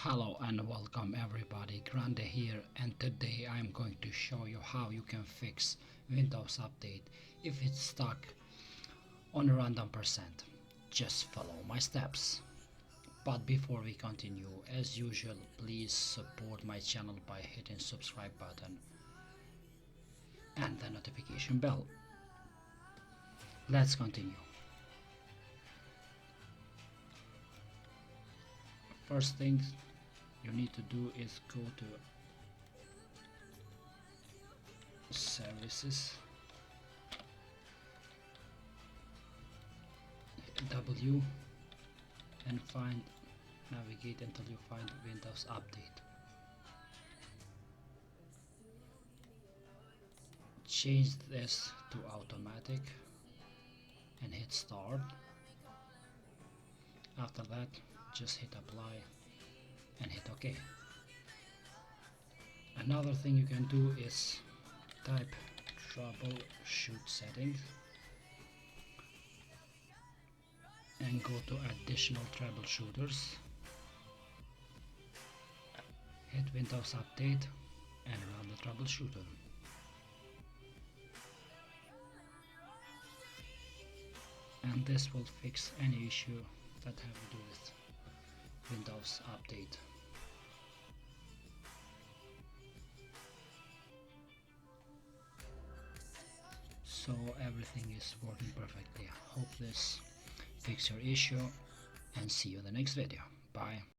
Hello and welcome everybody, Grande here, and today I'm going to show you how you can fix Windows Update if it's stuck on a random percent. Just follow my steps. But before we continue, as usual, please support my channel by hitting subscribe button and the notification bell. Let's continue. First thing you need to do is go to services, W, and navigate until you find Windows Update. Change this to automatic and hit start. After that, just hit apply and hit OK. Another thing you can do is type troubleshoot settings and go to additional troubleshooters, hit Windows Update and run the troubleshooter. And this will fix any issue that have to do with Windows Update. So everything is working perfectly. Hope this fix your issue and see you in the next video. Bye.